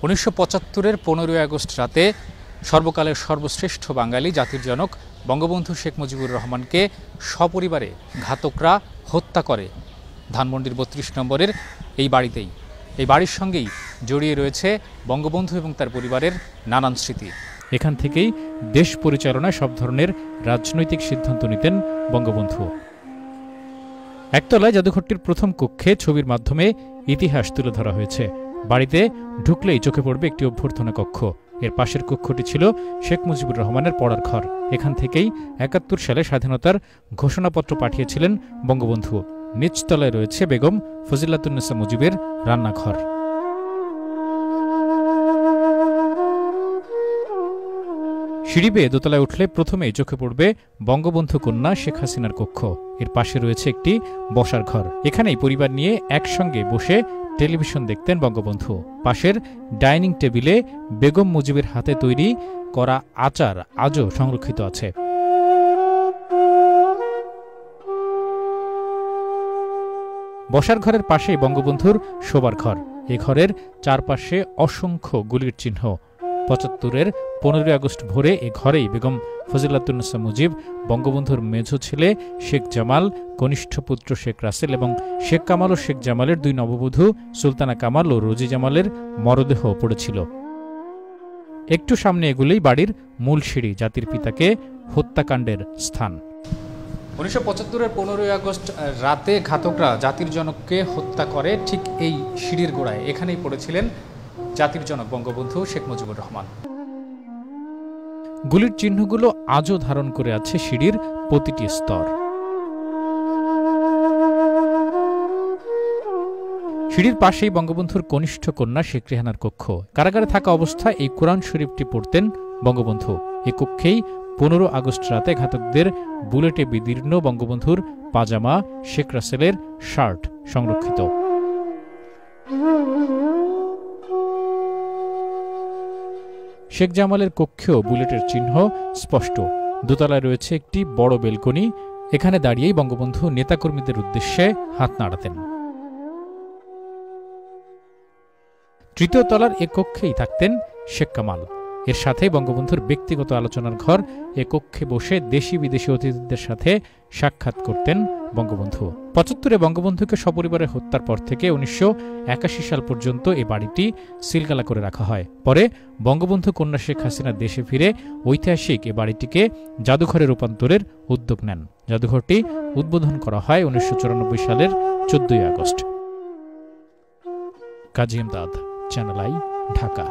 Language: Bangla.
1975-এর 15ই আগস্ট রাতে সর্বকালের সর্বশ্রেষ্ঠ বাঙালি জাতির জনক বঙ্গবন্ধু শেখ মুজিবুর রহমানকে সপরিবারে ঘাতকরা হত্যা করে ধানমন্ডির 32 নম্বরের এই বাড়িতেই। এই বাড়ির সঙ্গেই জড়িয়ে রয়েছে বঙ্গবন্ধু এবং তার পরিবারের নানান স্মৃতি। এখান থেকেই দেশ পরিচালনায় সব ধরনের রাজনৈতিক সিদ্ধান্ত নিতেন বঙ্গবন্ধু। একতলায় জাদুঘরটির প্রথম কক্ষে ছবির মাধ্যমে ইতিহাস তুলে ধরা হয়েছে। বাড়িতে ঢুকলেই চোখে পড়বে একটি অভ্যর্থনা কক্ষ। এর পাশের কক্ষটি ছিল শেখ মুজিবুর রহমানের পড়ার ঘর। এখান থেকেই ৭১ সালে স্বাধীনতার ঘোষণাপত্র পাঠিয়েছিলেন বঙ্গবন্ধু। নিচতলায় রয়েছে বেগম ফজিলাতুন্নেসা মুজিবের রান্নাঘর। সিঁড়ি বেয়ে দোতলায় উঠলে প্রথমেই চোখে পড়বে বঙ্গবন্ধু কন্যা শেখ হাসিনার কক্ষ। এর পাশে রয়েছে একটি বসার ঘর। এখানেই পরিবার নিয়ে একসঙ্গে বসে টেলিভিশন দেখতেন বঙ্গবন্ধু। পাশের ডাইনিং টেবিলে বেগম মুজিবের হাতে তৈরি করা আচার আজও সংরক্ষিত আছে। বসার ঘরের পাশেই বঙ্গবন্ধুর শোবার ঘর। এ ঘরের চারপাশে অসংখ্য গুলির চিহ্ন। ৭৫-এর 15ই আগস্ট ভোরে এ ঘরেই বেগম ফজিলাতুন্নেসা মুজিব, বঙ্গবন্ধুর মেজ ছেলে শেখ জামাল, কনিষ্ঠ পুত্র শেখ রাসেল এবং শেখ কামাল ও শেখ জামালের 2 নববধূ সুলতানা কামাল ও রোজি জামালের মরদেহ পড়েছিল। একটু সামনে এগুলেই বাড়ির মূল সিঁড়ি, জাতির পিতাকে হত্যাকাণ্ডের স্থান। 1975-এর 15ই আগস্ট রাতে ঘাতকরা জাতির জনককে হত্যা করে ঠিক এই সিঁড়ির গোড়ায়। এখানেই পড়েছিলেন জাতির জনক বঙ্গবন্ধু শেখ মুজিবুর রহমান। গুলির চিহ্নগুলো আজও ধারণ করে আছে সিঁড়ির প্রতিটি স্তর। সিঁড়ির পাশেই বঙ্গবন্ধুর কনিষ্ঠ কন্যা শেখ রেহানার কক্ষ। কারাগারে থাকা অবস্থায় এই কোরআন শরীফটি পড়তেন বঙ্গবন্ধু। এ কক্ষেই 15 আগস্ট রাতে ঘাতকদের বুলেটে বিদীর্ণ বঙ্গবন্ধুর পাজামা, শেখ রাসেলের শার্ট সংরক্ষিত। শেখ জামালের কক্ষেও বুলেটের চিহ্ন স্পষ্ট। দোতলায় রয়েছে একটি বড় বেলকনি। এখানে দাঁড়িয়েই বঙ্গবন্ধু নেতাকর্মীদের উদ্দেশ্যে হাত নাড়াতেন। তৃতীয় তলার এ কক্ষেই থাকতেন শেখ কামাল। এর সাথে বঙ্গবন্ধুর ব্যক্তিগত আলোচনার ঘর। এ কক্ষে বসে দেশি বিদেশি অতিথিদের সাথে সাক্ষাৎ করতেন বঙ্গবন্ধু। ৭৫-এ বঙ্গবন্ধুকে সপরিবারে হত্যার পর থেকে 1981 সাল পর্যন্ত এ বাড়িটি সিলগালা করে রাখা হয়। পরে বঙ্গবন্ধু কন্যা শেখ হাসিনা দেশে ফিরে ঐতিহাসিক এ বাড়িটিকে জাদুঘরে রূপান্তরের উদ্যোগ নেন। জাদুঘরটি উদ্বোধন করা হয় 1994 সালের 14ই August. Kazi Imdad, channel I, Dhaka.